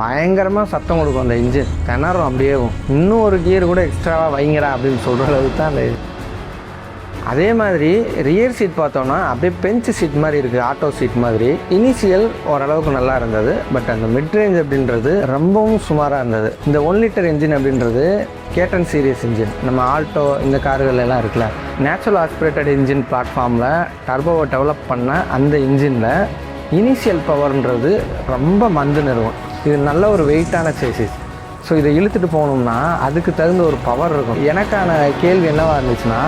பயங்கரமாக சத்தம் கொடுக்கும் அந்த இன்ஜின், திணறும் அப்படியே. இன்னும் ஒரு கியர் கூட எக்ஸ்ட்ராவாக வைங்கடா அப்படின்னு சொல்கிற அளவுக்கு தான் அந்த. அதே மாதிரி ரியர் சீட் பார்த்தோன்னா அப்படியே பெஞ்ச் சீட் மாதிரி இருக்குது, ஆட்டோ சீட் மாதிரி. இனிஷியல் ஓரளவுக்கு நல்லா இருந்தது, பட் அந்த மிட் ரேஞ்ச் அப்படின்றது ரொம்பவும் சுமாராக இருந்தது. இந்த 1 லிட்டர் இன்ஜின் அப்படின்றது கேட்டன் சீரியஸ் இன்ஜின், நம்ம ஆல்டோ இந்த கார்கள் எல்லாம் இருக்குல்ல, நேச்சுரல் ஆஸ்பிரேட்டட் இன்ஜின் பிளாட்ஃபார்மில் டர்போவை டெவலப் பண்ண அந்த இன்ஜினில் இனிஷியல் பவர்ன்றது ரொம்ப மந்து நிறுவும். இது நல்ல ஒரு வெயிட்டான சேசிஸ். ஸோ இதை இழுத்துட்டு போகணும்னா அதுக்கு தகுந்த ஒரு பவர் இருக்கும். எனக்கான கேள்வி என்னவாக இருந்துச்சுன்னா,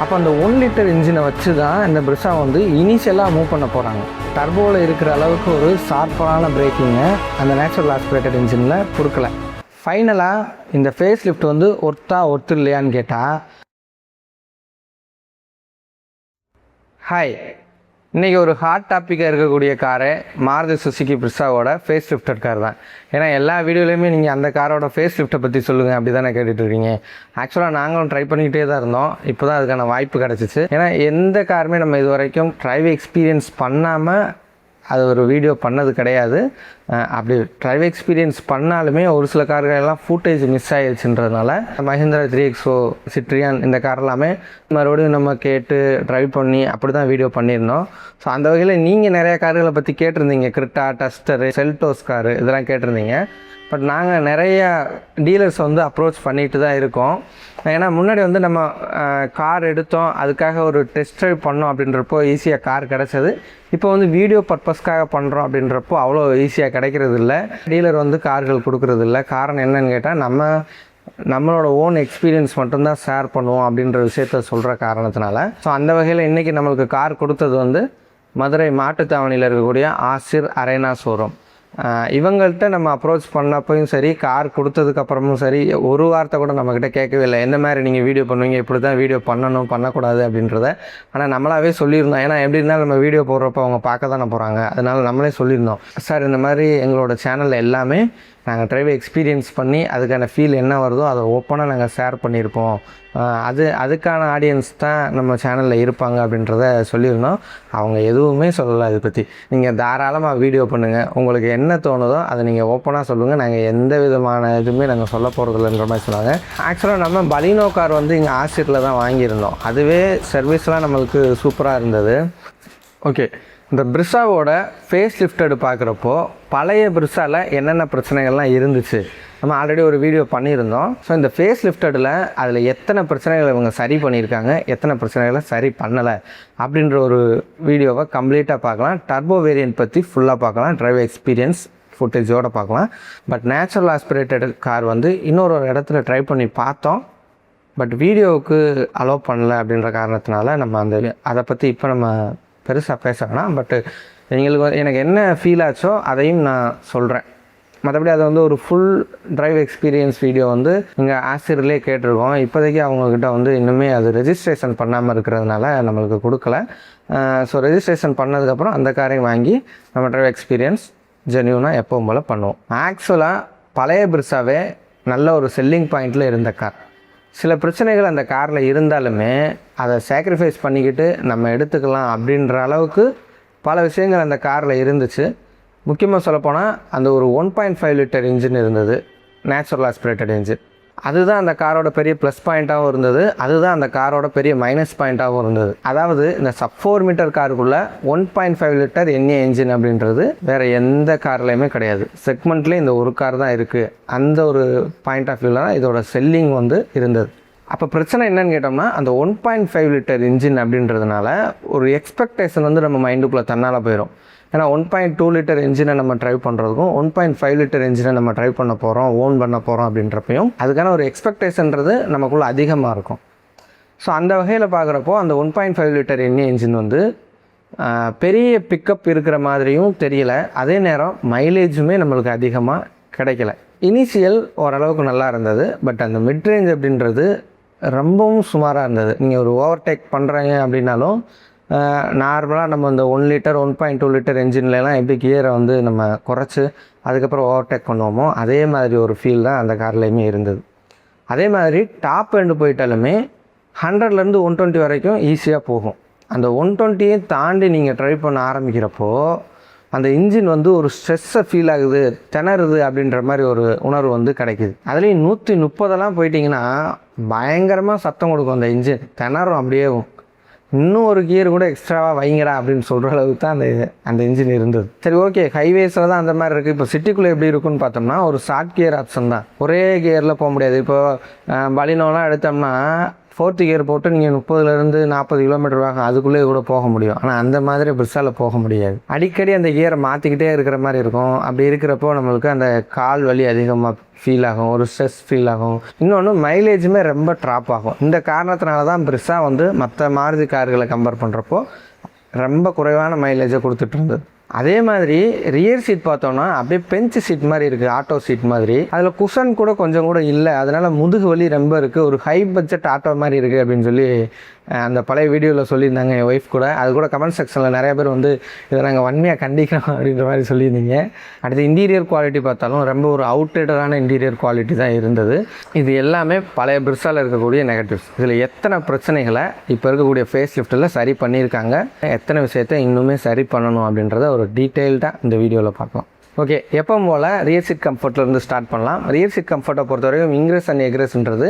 அப்போ அந்த 1 லிட்டர் இன்ஜினை வச்சு தான் இந்த பிரிஸா வந்து இனிஷியலாக மூவ் பண்ண போகிறாங்க. டர்போவில் இருக்கிற அளவுக்கு ஒரு ஷார்ப்பான பிரேக்கிங்கை அந்த நேச்சுரல் ஆஸ்பிரேட்டட் இன்ஜினில் கொடுக்கல. ஃபைனலாக இந்த ஃபேஸ் லிஃப்ட் வந்து ஒர்த்து இல்லையான்னு கேட்டால், ஹாய், இன்றைக்கி ஒரு ஹாட் டாப்பிக்காக இருக்கக்கூடிய காரு மாருதி சுசுகி பிரிஸாவோட ஃபேஸ் லிஃப்டட் கார் தான். ஏன்னா எல்லா வீடியோலையுமே நீங்கள் அந்த காரோட ஃபேஸ் லிஃப்ட்டை பற்றி சொல்லுங்கள் அப்படி தானே கேட்டுட்ருக்கீங்க. ஆக்சுவலாக நாங்களும் ட்ரை பண்ணிக்கிட்டே தான் இருந்தோம், இப்போ தான் அதுக்கான வாய்ப்பு கிடச்சிச்சு. ஏன்னா எந்த காருமே நம்ம இது வரைக்கும் ட்ரைவ் எக்ஸ்பீரியன்ஸ் பண்ணாமல் அது ஒரு வீடியோ பண்ணது கிடையாது. அப்படி ட்ரைவ் எக்ஸ்பீரியன்ஸ் பண்ணாலுமே ஒரு சில கார்கள் எல்லாம் ஃபுட்டேஜ் மிஸ் ஆகிடுச்சுன்றதுனால மஹிந்திரா 3XO, சிட்ரியான் இந்த கார் எல்லாமே மறுபடியும் நம்ம கேட்டு ட்ரைவ் பண்ணி அப்படி தான் வீடியோ பண்ணியிருந்தோம். ஸோ அந்த வகையில் நீங்கள் நிறையா கார்களை பற்றி கேட்டிருந்தீங்க, கிரிட்டா, டஸ்டரு, செல்டோஸ் காரு இதெல்லாம் கேட்டிருந்தீங்க. பட் நாங்கள் நிறையா டீலர்ஸ் வந்து அப்ரோச் பண்ணிட்டு தான் இருக்கோம். ஏன்னா முன்னாடி வந்து நம்ம கார் எடுத்தோம், அதுக்காக ஒரு டெஸ்ட் ட்ரைவ் பண்ணோம் அப்படின்றப்போ ஈஸியாக கார் கிடச்சது. இப்போ வந்து வீடியோ பர்பஸ்க்காக பண்ணுறோம் அப்படின்றப்போ அவ்வளோ ஈஸியாக கிடைக்கிறது இல்லை. டீலர் வந்து கார்கள் கொடுக்குறது இல்லை. காரணம் என்னன்னு கேட்டால், நம்மளோட ஓன் எக்ஸ்பீரியன்ஸ் மட்டும்தான் ஷேர் பண்ணுவோம் அப்படின்ற விஷயத்த சொல்கிற காரணத்தினால. ஸோ அந்த வகையில் இன்றைக்கி நம்மளுக்கு கார் கொடுத்தது வந்து மதுரை மாட்டுத்தாவணியில் இருக்கக்கூடிய ஆசிர் அரேனா ஷோரூம். இவங்கள்ட்ட நம்ம அப்ரோச் பண்ணப்பையும் சரி, கார் கொடுத்ததுக்கப்புறமும் சரி, ஒரு வார்த்தை கூட நம்மக்கிட்ட கேட்கவே இல்லை, எந்த மாதிரி நீங்கள் வீடியோ பண்ணுவீங்க, இப்படி தான் வீடியோ பண்ணணும் பண்ணக்கூடாது அப்படின்றத. ஆனால் நம்மளாவே சொல்லியிருந்தோம். ஏன்னா எப்படி இருந்தாலும் நம்ம வீடியோ போடுறப்போ அவங்க பார்க்க தானே போகிறாங்க. அதனால் நம்மளே சொல்லியிருந்தோம், சார் இந்த மாதிரி எங்களோட சேனலில் எல்லாமே நாங்கள் ட்ரைவ் எக்ஸ்பீரியன்ஸ் பண்ணி அதுக்கான ஃபீல் என்ன வருதோ அதை ஓப்பனாக நாங்கள் ஷேர் பண்ணியிருப்போம், அதுக்கான ஆடியன்ஸ் தான் நம்ம சேனலில் இருப்பாங்க அப்படின்றத சொல்லியிருந்தோம். அவங்க எதுவுமே சொல்லலை அதை பற்றி. நீங்கள் தாராளமாக வீடியோ பண்ணுங்கள், உங்களுக்கு என்ன தோணுதோ அதை நீங்கள் ஓப்பனாக சொல்லுங்கள், நாங்கள் எந்த விதமான இதுவுமே நாங்கள் சொல்ல போகிறதில்லன்ற மாதிரி சொன்னாங்க. ஆக்சுவலாக நம்ம பலினோ கார் வந்து இங்கே ஆசிரியில் தான் வாங்கியிருந்தோம். அதுவே சர்வீஸ்லாம் நம்மளுக்கு சூப்பராக இருந்தது. ஓகே, இந்த பிரிஸாவோட ஃபேஸ் லிஃப்டடு பார்க்குறப்போ பழைய பிரிஸாவில் என்னென்ன பிரச்சனைகள்லாம் இருந்துச்சு நம்ம ஆல்ரெடி ஒரு வீடியோ பண்ணியிருந்தோம். ஸோ இந்த ஃபேஸ் லிஃப்டடில் அதில் எத்தனை பிரச்சனைகளை இவங்க சரி பண்ணியிருக்காங்க, எத்தனை பிரச்சனைகளை சரி பண்ணலை அப்படின்ற ஒரு வீடியோவை கம்ப்ளீட்டாக பார்க்கலாம். டர்போ வேரியன்ட் பற்றி ஃபுல்லாக பார்க்கலாம், ட்ரைவ் எக்ஸ்பீரியன்ஸ் ஃபுட்டேஜோடு பார்க்கலாம். பட் நேச்சுரல் ஆஸ்பிரேட்டட் கார் வந்து இன்னொரு இடத்துல ட்ரை பண்ணி பார்த்தோம், பட் வீடியோவுக்கு அலோவ் பண்ணலை அப்படின்ற காரணத்தினால நம்ம அதை பற்றி இப்போ நம்ம பெருசாக பேச வேணாம். பட்டு எனக்கு என்ன ஃபீல் ஆச்சோ அதையும் நான் சொல்கிறேன். மற்றபடி அதை வந்து ஒரு ஃபுல் ட்ரைவ் எக்ஸ்பீரியன்ஸ் வீடியோ வந்து இங்கே ஆசிரியர்லேயே கேட்டிருக்கோம். இப்போதைக்கு அவங்கக்கிட்ட வந்து இன்னுமே அது ரெஜிஸ்ட்ரேஷன் பண்ணாமல் இருக்கிறதுனால நம்மளுக்கு கொடுக்கல. ஸோ ரெஜிஸ்ட்ரேஷன் பண்ணதுக்கப்புறம் அந்த காரையும் வாங்கி நம்ம ட்ரைவ் எக்ஸ்பீரியன்ஸ் ஜென்யூனாக எப்பவும் போல் பண்ணுவோம். ஆக்சுவலாக பழைய பிரிஸாவே நல்ல ஒரு செல்லிங் பாயிண்டில் இருந்த கார். சில பிரச்சனைகள் அந்த காரில் இருந்தாலுமே அதை சாக்ரிஃபைஸ் பண்ணிக்கிட்டு நம்ம எடுத்துக்கலாம் அப்படின்ற அளவுக்கு பல விஷயங்கள் அந்த காரில் இருந்துச்சு. முக்கியமாக சொல்லப்போனால் அந்த ஒரு 1.5 லிட்டர் இன்ஜின் இருந்தது, நேச்சுரல் ஆஸ்பிரேட்டட் இன்ஜின். அதுதான் அந்த காரோட பெரிய ப்ளஸ் பாயிண்ட்டாகவும் இருந்தது, அதுதான் அந்த காரோட பெரிய மைனஸ் பாயிண்ட்டாகவும் இருந்தது. அதாவது இந்த சப் 4 மீட்டர் காருக்குள்ளே 1.5 லிட்டர் என்ஏ இன்ஜின் அப்படின்றது வேறு எந்த கார்லையுமே கிடையாது. செக்மெண்ட்லேயே இந்த ஒரு கார் தான் இருக்குது. அந்த ஒரு பாயிண்ட் ஆஃப் வியூவில் தான் இதோட செல்லிங் வந்து இருந்தது. அப்போ பிரச்சனை என்னன்னு கேட்டோம்னா, அந்த 1.5 லிட்டர் இன்ஜின் அப்படின்றதுனால ஒரு எக்ஸ்பெக்டேஷன் வந்து நம்ம மைண்டுக்குள்ளே தன்னால் போயிடும். ஏன்னா 1.2 லிட்டர் இன்ஜினை நம்ம ட்ரைவ் பண்ணுறதுக்கும் 1.5 லிட்டர் இன்ஜினை நம்ம ட்ரைவ் பண்ண போகிறோம், ஓன் பண்ண போகிறோம் அப்படின்றப்பையும் அதுக்கான ஒரு எக்ஸ்பெக்டேஷன்றது நமக்குள்ளே அதிகமாக இருக்கும். ஸோ அந்த வகையில் பார்க்குறப்போ அந்த 1.5 லிட்டர் எண்ணெய் இன்ஜின் வந்து பெரிய பிக்கப் இருக்கிற மாதிரியும் தெரியல, அதே நேரம் மைலேஜுமே நம்மளுக்கு அதிகமாக கிடைக்கல. இனிஷியல் ஓரளவுக்கு நல்லா இருந்தது, பட் அந்த மிட் ரேஞ்ச் அப்படின்றது ரொம்பவும் சுமாராக இருந்தது. நீங்கள் ஒரு ஓவர்டேக் பண்ணுறீங்க அப்படின்னாலும் நார்மலாக நம்ம இந்த 1 லிட்டர் 1.2 லிட்டர் என்ஜின்லாம் எப்படி கியரை வந்து நம்ம குறைச்சி அதுக்கப்புறம் ஓவர்டேக் பண்ணுவோமோ அதே மாதிரி ஒரு ஃபீல் தான் அந்த கார்லேயுமே இருந்தது. அதே மாதிரி டாப் எண்டு போயிட்டாலுமே 100லேருந்து 120 வரைக்கும் ஈஸியாக போகும். அந்த 120 தாண்டி நீங்கள் ட்ரைவ் பண்ண ஆரம்பிக்கிறப்போ அந்த இன்ஜின் வந்து ஒரு ஸ்ட்ரெஸ்ஸை ஃபீல் ஆகுது, திணறுது அப்படின்ற மாதிரி ஒரு உணர்வு வந்து கிடைக்குது. அதுலேயும் 130 போயிட்டிங்கன்னா பயங்கரமாக சத்தம் கொடுக்கும் அந்த இன்ஜின், திணறும் அப்படியே. இன்னும் ஒரு கியர் கூட எக்ஸ்ட்ராவாக வைங்கடா அப்படின்னு சொல்கிற அளவுக்கு தான் அந்த இன்ஜின் இருந்தது. சரி, ஓகே, ஹைவேஸில் தான் அந்த மாதிரி இருக்குது. இப்போ சிட்டிக்குள்ளே எப்படி இருக்குன்னு பார்த்தோம்னா ஒரு ஷார்ட் கியர் ஆப்ஷன் தான், ஒரே கியரில் போக முடியாது. இப்போ பலினோலாம் எடுத்தோம்னா 4th கியர் போட்டு நீங்கள் 30லேருந்து 40 கிலோமீட்டர் வாங்க, அதுக்குள்ளே கூட போக முடியும். ஆனால் அந்த மாதிரி பிரிஸ்ஸாவில் போக முடியாது. அடிக்கடி அந்த கியரை மாற்றிக்கிட்டே இருக்கிற மாதிரி இருக்கும். அப்படி இருக்கிறப்போ நம்மளுக்கு அந்த கால் வலி அதிகமாக ஃபீல் ஆகும், ஒரு ஸ்ட்ரெஸ் ஃபீல் ஆகும். இன்னொன்று மைலேஜுமே ரொம்ப ட்ராப் ஆகும். இந்த காரணத்தினால தான் பிரிஸ்ஸா வந்து மற்ற மாருதி கார்களை கம்பேர் பண்ணுறப்போ ரொம்ப குறைவான மைலேஜை கொடுத்துட்டு இருந்தது. அதே மாதிரி ரியர் சீட் பார்த்தோன்னா அப்படியே பெஞ்ச் சீட் மாதிரி இருக்குது, ஆட்டோ சீட் மாதிரி. அதில் குஷன் கூட கொஞ்சம் கூட இல்லை, அதனால் முதுகு வலி ரொம்ப இருக்குது. ஒரு ஹை பட்ஜெட் ஆட்டோ மாதிரி இருக்குது அப்படின்னு சொல்லி அந்த பழைய வீடியோவில் சொல்லியிருந்தாங்க என் ஒய்ஃப் கூட. அது கூட கமெண்ட் செக்ஷனில் நிறைய பேர் வந்து இதை நாங்கள் வன்மையாக கண்டிக்கிறோம் அப்படின்ற மாதிரி சொல்லியிருந்தீங்க. அடுத்து இன்டீரியர் குவாலிட்டி பார்த்தாலும் ரொம்ப ஒரு அவுட்டேட்டடான இன்டீரியர் குவாலிட்டி தான் இருந்தது. இது எல்லாமே பழைய பிரிஸ்ஸாவில் இருக்கக்கூடிய நெகட்டிவ்ஸ். இதில் எத்தனை பிரச்சனைகளை இப்போ இருக்கக்கூடிய ஃபேஸ் லிஃப்ட்டில் சரி பண்ணியிருக்காங்க, எத்தனை விஷயத்தை இன்னுமே சரி பண்ணணும் அப்படின்றத ஒரு டீட்டெயில்டாக இந்த வீடியோவில் பார்க்கலாம். ஓகே, எப்பவும் போல் ரியர் சீட் கம்ஃபர்ட்லேருந்து ஸ்டார்ட் பண்ணலாம். ரியர் சீட் கம்ஃபர்ட்டை பொறுத்தவரைக்கும் இன்க்ரெஸ் அண்ட் எக்ரெஸ்ன்றது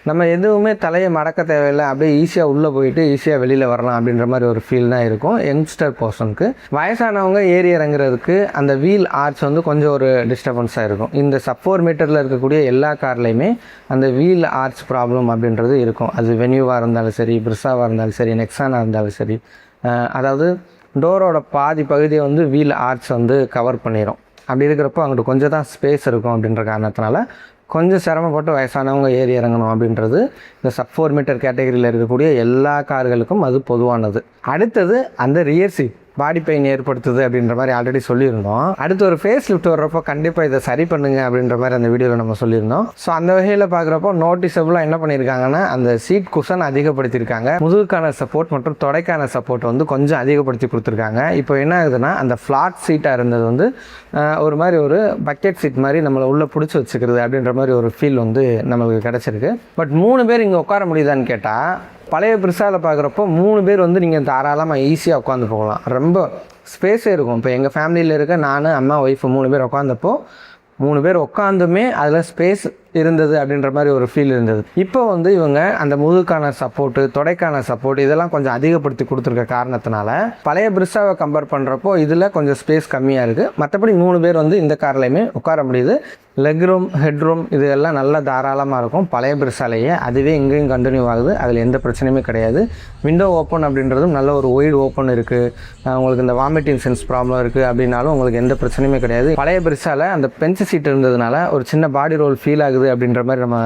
நம்ம எதுவுமே தலையை மடக்க தேவையில்லை, அப்படியே ஈஸியாக உள்ளே போயிட்டு ஈஸியாக வெளியில் வரலாம் அப்படின்ற மாதிரி ஒரு ஃபீல் தான் இருக்கும் யங்ஸ்டர் பர்சனுக்கு. வயசானவங்க ஏறி இறங்குறதுக்கு அந்த வீல் ஆர்ச் வந்து கொஞ்சம் ஒரு டிஸ்டர்பன்ஸாக இருக்கும். இந்த சப் 4 மீட்டரில் இருக்கக்கூடிய எல்லா கார்லேயுமே அந்த வீல் ஆர்ச் ப்ராப்ளம் அப்படின்றது இருக்கும். அது வென்யூவாக இருந்தாலும் சரி, பிரிஸ்ஸாவாக இருந்தாலும் சரி, நெக்ஸானாக இருந்தாலும் சரி. அதாவது டோரோட பாதி பகுதியை வந்து வீல் ஆர்ச் வந்து கவர் பண்ணிடும். அப்படி இருக்கிறப்போ அங்கிட்டு கொஞ்சம் தான் ஸ்பேஸ் இருக்கும். அப்படின்ற காரணத்தினால கொஞ்சம் சிரமப்பட்டு வயசானவங்க ஏறி இறங்கணும் அப்படின்றது இந்த சப் 4 மீட்டர் கேட்டகரியில் இருக்கக்கூடிய எல்லா கார்களுக்கும் அது பொதுவானது. அடுத்தது அந்த ரியர் சீட் பாடி பெயின் ஏற்படுத்துது அப்படின்ற மாதிரி ஆல்ரெடி சொல்லியிருந்தோம். அடுத்து ஒரு ஃபேஸ் லிஃப்ட் வர்றப்போ கண்டிப்பாக இதை சரி பண்ணுங்க அப்படின்ற மாதிரி அந்த வீடியோவில் நம்ம சொல்லியிருந்தோம். ஸோ அந்த வகையில் பார்க்குறப்போ நோட்டிசபிளாக என்ன பண்ணியிருக்காங்கன்னா அந்த சீட் குஷன் அதிகப்படுத்தியிருக்காங்க. முதுகுக்கான சப்போர்ட் மற்றும் தொடைக்கான சப்போர்ட் வந்து கொஞ்சம் அதிகப்படுத்தி கொடுத்துருக்காங்க. இப்போ என்ன ஆகுதுன்னா அந்த ஃப்ளாட் சீட்டாக இருந்தது வந்து ஒரு மாதிரி ஒரு பக்கெட் சீட் மாதிரி நம்மளை உள்ளே பிடிச்சி வச்சுக்கிறது அப்படின்ற மாதிரி ஒரு ஃபீல் வந்து நம்மளுக்கு கிடச்சிருக்கு. பட் 3 பேர் இங்கே உட்கார முடியுதான்னு கேட்டால் பழைய பிரிஸ்ஸாவில் பார்க்குறப்போ 3 பேர் வந்து நீங்கள் தாராளமாக ஈஸியாக உட்காந்து போகலாம், ரொம்ப ஸ்பேஸே இருக்கும். இப்போ எங்கள் ஃபேமிலியில் இருக்க நான், அம்மா, ஒய்ஃபு 3 பேர் உட்காந்தப்போ 3 பேர் உட்காந்துமே அதில் ஸ்பேஸ் இருந்தது அப்படின்ற மாதிரி ஒரு ஃபீல் இருந்தது. இப்போ வந்து இவங்க அந்த முதுகுக்கான சப்போர்ட்டு, தொடைக்கான சப்போர்ட் இதெல்லாம் கொஞ்சம் அதிகப்படுத்தி கொடுத்துருக்க காரணத்தினால பழைய பிரிஸ்ஸாவை கம்பேர் பண்ணுறப்போ இதில் கொஞ்சம் ஸ்பேஸ் கம்மியாக இருக்குது. மற்றபடி 3 பேர் வந்து இந்த கார்லையுமே உட்கார முடியுது. லெக் ரூம், ஹெட் ரூம் இது எல்லாம் நல்லா தாராளமாக இருக்கும் பழைய பிரிஸ்ஸாலேயே. அதுவே இங்கேயும் கண்டினியூ ஆகுது, அதில் எந்த பிரச்சனையுமே கிடையாது. விண்டோ ஓப்பன் அப்படின்றதும் நல்ல ஒரு ஒய்டு ஓப்பன் இருக்குது. உங்களுக்கு இந்த வாமிட்டிங் சென்ஸ் ப்ராப்ளம் இருக்குது அப்படின்னாலும் உங்களுக்கு எந்த பிரச்சனையுமே கிடையாது. பழைய பிரிஸ்ஸாவில் அந்த பெஞ்ச் சீட் இருந்ததுனால ஒரு சின்ன பாடி ரோல் ஃபீல் ஆகுது அப்படின்ற மாதிரி நம்ம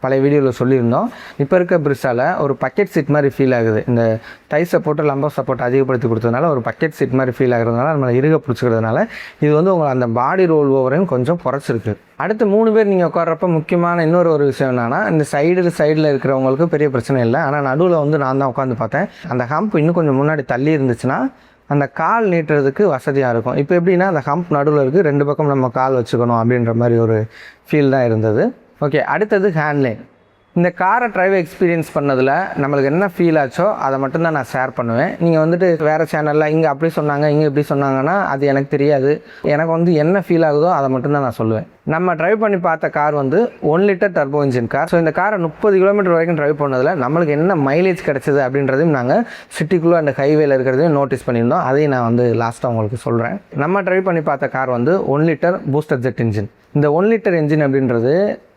பழைய வீடியோவில் சொல்லியிருந்தோம். இப்போ இருக்க பிரிஸ்ஸாவில் ஒரு பக்கெட் சீட் மாதிரி ஃபீல் ஆகுது. இந்த டை சப்போர்ட்டு, லம்பர் சப்போர்ட் அதிகப்படுத்தி கொடுத்ததுனால ஒரு பக்கெட் சீட் மாதிரி ஃபீல் ஆகுறதுனால நம்மளை இறுக பிடிச்சிக்கிறதுனால இது வந்து உங்களை அந்த பாடி ரோல் ஓவரையும் கொஞ்சம் குறைச்சிருக்கு. அடுத்து 3 பேர் நீங்கள் உட்கார்றப்ப முக்கியமான இன்னொரு விஷயம் என்னென்னா இந்த சைடில் இருக்கிறவங்களுக்கு பெரிய பிரச்சனை இல்லை. ஆனால் நடுவில் வந்து நான் தான் உட்காந்து பார்த்தேன். அந்த ஹம்ப் இன்னும் கொஞ்சம் முன்னாடி தள்ளி இருந்துச்சுன்னா அந்த கால் நீட்டுறதுக்கு வசதியாக இருக்கும். இப்போ எப்படின்னா அந்த ஹம்ப் நடுவில் இருக்குது, 2 பக்கம் நம்ம கால் வச்சுக்கணும் அப்படின்ற மாதிரி ஒரு ஃபீல் தான் இருந்தது. ஓகே, அடுத்தது ஹேண்ட்லிங். இந்த காரை ட்ரைவ் எக்ஸ்பீரியன்ஸ் பண்ணதில் நம்மளுக்கு என்ன ஃபீல் ஆச்சோ அதை மட்டும்தான் நான் ஷேர் பண்ணுவேன். நீங்கள் வந்துட்டு வேறு சேனலில் இங்கே அப்படி சொன்னாங்க, இங்கே இப்படி சொன்னாங்கன்னா அது எனக்கு தெரியாது. எனக்கு வந்து என்ன ஃபீல் ஆகுதோ அதை மட்டும்தான் நான் சொல்லுவேன். நம்ம ட்ரைவ் பண்ணி பார்த்த கார் வந்து 1 litre turbo engine car. So இந்த காரை 30 கிலோமீட்டர் வரைக்கும் ட்ரைவ் பண்ணதில் நம்மளுக்கு என்ன மைலேஜ் கிடச்சிது அப்படின்றதையும் நாங்கள் சிட்டிக்குள்ளே அந்த ஹைவேல இருக்கிறதையும் நோட்டீஸ் பண்ணியிருந்தோம். அதையும் நான் வந்து லாஸ்ட்டாக உங்களுக்கு சொல்கிறேன். நம்ம ட்ரைவ் பண்ணி பார்த்த கார் வந்து 1 லிட்டர் பூஸ்டர் ஜெட் இன்ஜின். இந்த 1 லிட்டர் இன்ஜின் அப்படின்றது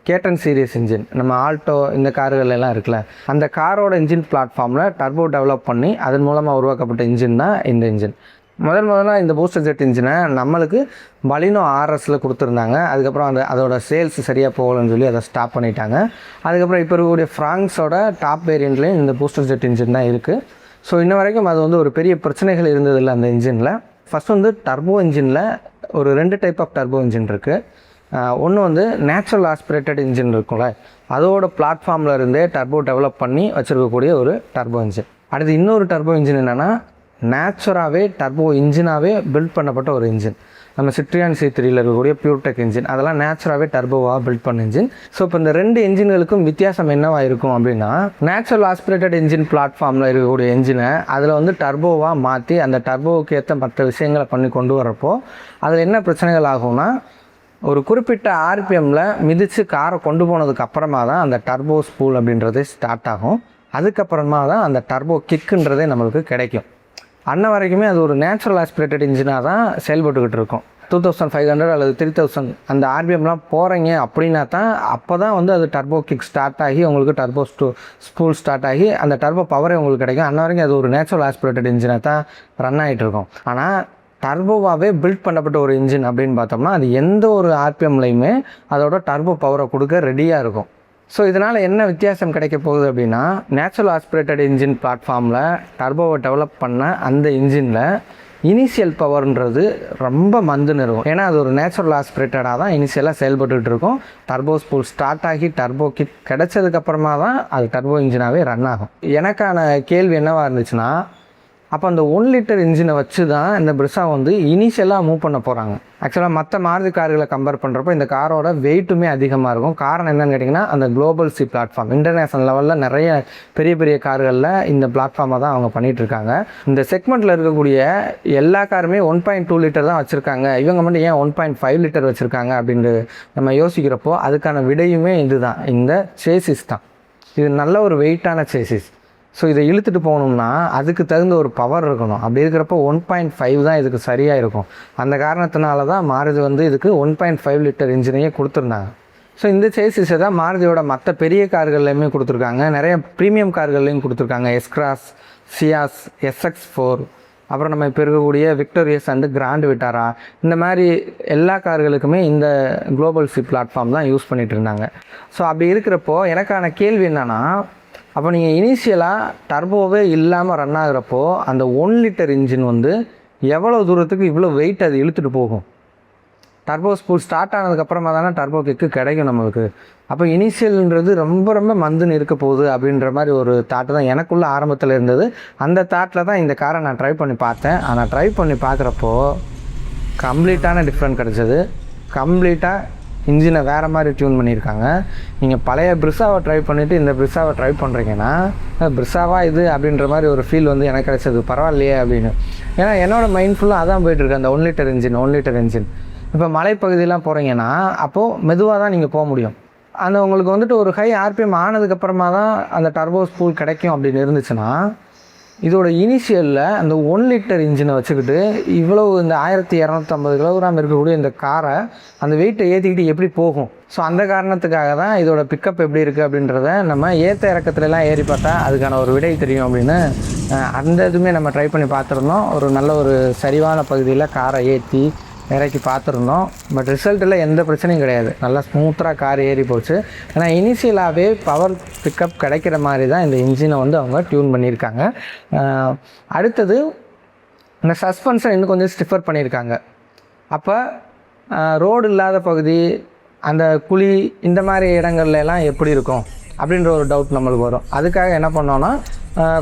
கேட்டன் சீரியஸ் இன்ஜின், நம்ம ஆல்டோ இந்த கார்கள் எல்லாம் இருக்குல்ல, அந்த காரோட இன்ஜின் பிளாட்ஃபார்மில் டர்போ டெவலப் பண்ணி அதன் மூலமாக உருவாக்கப்பட்ட இன்ஜின் தான் இந்த இன்ஜின். முதல்ல இந்த பூஸ்டர் ஜெட் இன்ஜினை நம்மளுக்கு பலினோ ஆர்எஸில் கொடுத்துருந்தாங்க. அதுக்கப்புறம் அதோட சேல்ஸ் சரியாக போகலன்னு சொல்லி அதை ஸ்டாப் பண்ணிட்டாங்க. அதுக்கப்புறம் இப்போ இருக்கக்கூடிய ஃப்ராங்ஸோட டாப் வேரியண்ட்லேயும் இந்த பூஸ்டர் ஜெட் இன்ஜின் தான் இருக்குது. ஸோ இன்ன வரைக்கும் அது வந்து ஒரு பெரிய பிரச்சனைகள் இருந்ததில்லை அந்த இன்ஜினில். ஃபஸ்ட் வந்து டர்போ இன்ஜினில் ஒரு 2 டைப் ஆஃப் டர்போ இன்ஜின் இருக்குது. ஒன்று வந்து நேச்சுரல் ஆஸ்பிரேட்டட் இன்ஜின் இருக்கும்ல, அதோட பிளாட்ஃபார்மில் இருந்தே டர்போ டெவலப் பண்ணி வச்சுருக்கக்கூடிய ஒரு டர்போ இன்ஜின். அடுத்து இன்னொரு டர்போ இன்ஜின் என்னென்னா நேச்சுராகவே டர்போ இன்ஜினாகவே பில்ட் பண்ணப்பட்ட ஒரு இன்ஜின். நம்ம சிட்ரியான் C3யில் இருக்கக்கூடிய பியூர்டெக் இன்ஜின், அதெல்லாம் நேச்சுரலாகவே டர்போவாக பில்ட் பண்ண இன்ஜின். ஸோ இப்போ இந்த 2 இன்ஜின்களுக்கும் வித்தியாசம் என்னவாக இருக்கும் அப்படின்னா, நேச்சுரல் ஆஸ்பிரேட்டட் இன்ஜின் பிளாட்ஃபார்மில் இருக்கக்கூடிய இன்ஜினை அதில் வந்து டர்போவாக மாற்றி அந்த டர்போவுக்கு ஏற்ற மற்ற விஷயங்களை பண்ணி கொண்டு வரப்போ அதில் என்ன பிரச்சனைகள் ஆகும்னா, ஒரு குறிப்பிட்ட ஆர்பிஎம்மில் மிதித்து காரை கொண்டு போனதுக்கு அப்புறமா தான் அந்த டர்போ ஸ்பூல் அப்படின்றதே ஸ்டார்ட் ஆகும். அதுக்கப்புறமா தான் அந்த டர்போ கிக்குன்றதே நம்மளுக்கு கிடைக்கும். அன்ன வரைக்குமே அது ஒரு நேச்சுரல் ஆஸ்பிரேட்டட் இன்ஜினாக தான் செயல்பட்டுக்கிட்டு இருக்கும். 2500 அல்லது 3000 அந்த ஆர்பிஎம்லாம் போகிறீங்க அப்படின்னா தான் அப்போ தான் வந்து அது டர்போ கிக் ஸ்டார்ட் ஆகி உங்களுக்கு டர்போ ஸ்பூல் ஸ்டார்ட் ஆகி அந்த டர்போ பவரே உங்களுக்கு கிடைக்கும். அன்ன வரைக்கும் அது ஒரு நேச்சுரல் ஆஸ்பிரேட்டட் இன்ஜினாக தான் ரன் ஆகிட்டு இருக்கும். ஆனால் டர்போவாகவே பில்ட் பண்ணப்பட்ட ஒரு இன்ஜின் அப்படின்னு பார்த்தோம்னா அது எந்த ஒரு ஆர்பிஎம்லையுமே அதோட டர்போ பவரை கொடுக்க ரெடியாக இருக்கும். ஸோ இதனால் என்ன வித்தியாசம் கிடைக்க போகுது அப்படின்னா, நேச்சுரல் ஆஸ்பிரேட்டட் இன்ஜின் பிளாட்ஃபார்மில் டர்போவை டெவலப் பண்ண அந்த இன்ஜினில் இனிஷியல் பவர்ன்றது ரொம்ப மந்துன்னு இருக்கும். ஏன்னா அது ஒரு நேச்சுரல் ஆஸ்பிரேட்டடாக தான் இனிஷியலாக செயல்பட்டுக்கிட்டு இருக்கும். டர்போ ஸ்பூல் ஸ்டார்ட் ஆகி டர்போ கிக் கிடைச்சதுக்கப்புறமா தான் அது டர்போ இன்ஜினாகவே ரன் ஆகும். எனக்கான கேள்வி என்னவாக இருந்துச்சுன்னா, அப்போ அந்த 1 லிட்டர் இன்ஜினை வச்சு தான் இந்த பிரிஸா வந்து இனிஷியலாக மூவ் பண்ண போகிறாங்க. ஆக்சுவலாக மற்ற மாருதி கார்களை கம்பேர் பண்ணுறப்போ இந்த காரோட வெயிட்டுமே அதிகமாக இருக்கும். காரணம் என்னென்னு கேட்டிங்கன்னா, அந்த குளோபல் C பிளாட்ஃபார்ம் இன்டர்நேஷ்னல் லெவலில் நிறைய பெரிய பெரிய கார்களில் இந்த பிளாட்ஃபார்மை தான் அவங்க பண்ணிகிட்ருக்காங்க. இந்த செக்மெண்ட்டில் இருக்கக்கூடிய எல்லா காருமே 1.2 லிட்டர் தான் வச்சுருக்காங்க. இவங்க மட்டும் ஏன் 1.5 லிட்டர் வச்சுருக்காங்க அப்படின்னு நம்ம யோசிக்கிறப்போ அதுக்கான விடையுமே இதுதான், இந்த சேசிஸ் தான். இது நல்ல ஒரு வெயிட்டான சேசிஸ். ஸோ இதை இழுத்துட்டு போகணும்னா அதுக்கு தகுந்த ஒரு பவர் இருக்கணும். அப்படி இருக்கிறப்போ 1.5 தான் இதுக்கு சரியாக இருக்கும். அந்த காரணத்தினால தான் மாருதி வந்து இதுக்கு 1.5 லிட்டர் இன்ஜினையே கொடுத்துருந்தாங்க. ஸோ இந்த சேசிஸை தான் மாருதியோட மற்ற பெரிய கார்கள்லையுமே கொடுத்துருக்காங்க. நிறைய ப்ரீமியம் கார்கள்லையும் கொடுத்துருக்காங்க. எஸ்கிராஸ், சியாஸ், SX4, அப்புறம் நம்ம இப்போ இருக்கக்கூடிய விக்டோரியஸ் அண்டு கிராண்ட் விட்டாரா, இந்த மாதிரி எல்லா கார்களுக்குமே இந்த குளோபல் C பிளாட்ஃபார்ம் தான் யூஸ் பண்ணிகிட்டு இருந்தாங்க. ஸோ அப்படி இருக்கிறப்போ எனக்கான கேள்வி என்னென்னா, அப்போ நீங்கள் இனிஷியலாக டர்போவே இல்லாமல் ரன் ஆகிறப்போ அந்த 1 லிட்டர் இன்ஜின் வந்து எவ்வளோ தூரத்துக்கு இவ்வளோ வெயிட் அது இழுத்துட்டு போகும்? டர்போ ஸ்பூல் ஸ்டார்ட் ஆனதுக்கப்புறமா தானே டர்போ கிக்கு கிடைக்கும் நம்மளுக்கு. அப்போ இனிஷியல்ன்றது ரொம்ப ரொம்ப மந்துன்னு இருக்க போகுது அப்படின்ற மாதிரி ஒரு தாட்டு தான் எனக்குள்ளே ஆரம்பத்தில் இருந்தது. அந்த தாட்டில் தான் இந்த காரை நான் ட்ரை பண்ணி பார்த்தேன். ஆனால் ட்ரை பண்ணி பார்க்குறப்போ கம்ப்ளீட்டான டிஃப்ரெண்ட் கிடச்சிது. கம்ப்ளீட்டாக இன்ஜினை வேறு மாதிரி டியூன் பண்ணியிருக்காங்க. நீங்கள் பழைய பிரிஸாவை ட்ரை பண்ணிவிட்டு இந்த பிரிஸாவை ட்ரை பண்ணுறீங்கன்னா, பிரிஸாவா இது அப்படின்ற மாதிரி ஒரு ஃபீல் வந்து எனக்கு கிடைச்சது. பரவாயில்லையே அப்படின்னு. ஏன்னா என்னோடய மைண்ட் ஃபுல்லாக அதான் போயிட்டுருக்கு, அந்த 1 லிட்டர் இன்ஜின். இப்போ மலைப்பகுதியெலாம் போகிறீங்கன்னா அப்போது மெதுவாக தான் நீங்கள் போக முடியும். அந்த உங்களுக்கு வந்துட்டு ஒரு ஹை ஆர்பிஎம் ஆனதுக்கப்புறமா தான் அந்த டர்போ ஸ்பூல் கிடைக்கும் அப்படின்னு இருந்துச்சுன்னா, இதோட இனிஷியலில் அந்த 1 லிட்டர் இன்ஜினை வச்சுக்கிட்டு இவ்வளவு இந்த 1250 கிலோகிராம் இருக்கக்கூடிய இந்த காரை அந்த வெயிட்டை ஏற்றிக்கிட்டு எப்படி போகும்? ஸோ அந்த காரணத்துக்காக தான் இதோட பிக்கப் எப்படி இருக்குது அப்படின்றத நம்ம ஏற்ற இறக்கத்துலலாம் ஏறி பார்த்தா அதுக்கான ஒரு விடை தெரியும் அப்படின்னு அந்த இதுவுமே நம்ம ட்ரை பண்ணி பார்த்துருந்தோம். ஒரு நல்ல ஒரு சரிவான பகுதியில் காரை ஏற்றி இறக்கி பார்த்துருந்தோம். பட் ரிசல்ட்டில் எந்த பிரச்சனையும் கிடையாது. நல்லா ஸ்மூத்தாக கார் ஏறி போச்சு. ஏன்னா இனிஷியலாகவே பவர் பிக்கப் கிடைக்கிற மாதிரி தான் இந்த இன்ஜினை வந்து அவங்க டியூன் பண்ணியிருக்காங்க. அடுத்தது இந்த சஸ்பென்ஷன் இன்னும் கொஞ்சம் ஸ்டிஃபர் பண்ணியிருக்காங்க. அப்போ ரோடு இல்லாத பகுதி, அந்த குழி, இந்த மாதிரி இடங்கள்லாம் எப்படி இருக்கும் அப்படின்ற ஒரு டவுட் நம்மளுக்கு வரும். அதுக்காக என்ன பண்ணோன்னா,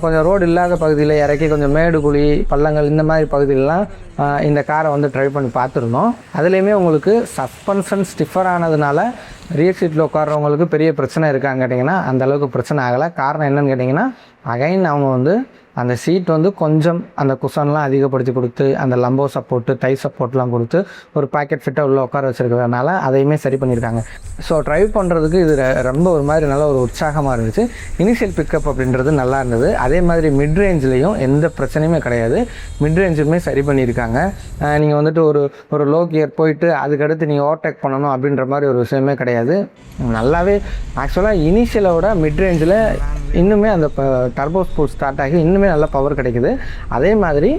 கொஞ்சம் ரோடு இல்லாத பகுதியில் இறக்கி கொஞ்சம் மேடு குழி பள்ளங்கள் இந்த மாதிரி பகுதியிலலாம் இந்த காரை வந்து ட்ரை பண்ணி பார்த்துருந்தோம். அதுலேயுமே உங்களுக்கு சஸ்பென்ஷன் ஸ்டிஃபர் ஆனதுனால ரியர் சீட்டில் உட்கார்றவங்களுக்கு பெரிய பிரச்சனை இருக்கான்னு கேட்டிங்கன்னா அந்தளவுக்கு பிரச்சனை ஆகலை. காரணம் என்னென்னு கேட்டிங்கன்னா, அகைன் அவங்க வந்து அந்த சீட் வந்து கொஞ்சம் அந்த குஷன்லாம் அதிகப்படுத்தி கொடுத்து அந்த லம்போ சப்போர்ட்டு, தை சப்போர்ட்லாம் கொடுத்து ஒரு பாக்கெட் ஃபிட்டாக உள்ளே உட்கார வச்சுருக்கிறதுனால அதையுமே சரி பண்ணியிருக்காங்க. ஸோ ட்ரைவ் பண்ணுறதுக்கு இது ரொம்ப ஒரு மாதிரி நல்ல ஒரு உற்சாகமாக இருந்துச்சு. இனிஷியல் பிக்கப் அப்படின்றது நல்லா இருந்தது. அதே மாதிரி மிட் ரேஞ்சிலையும் எந்த பிரச்சனையுமே கிடையாது. மிட் ரேஞ்சுமே சரி பண்ணியிருக்காங்க. நீங்கள் வந்துட்டு ஒரு லோ கியர் போயிட்டு அதுக்கடுத்து நீங்கள் ஓவர்டேக் பண்ணணும் அப்படின்ற மாதிரி ஒரு விஷயமே கிடையாது. நல்லாவே ஆக்சுவலாக இனிஷியலோட மிட் ரேஞ்சில் இன்னுமே அந்த டர்போ ஸ்போர்ட் ஸ்டார்ட் ஆகி இன்னுமே நல்ல பவர் கிடைக்குது. அதே மாதிரி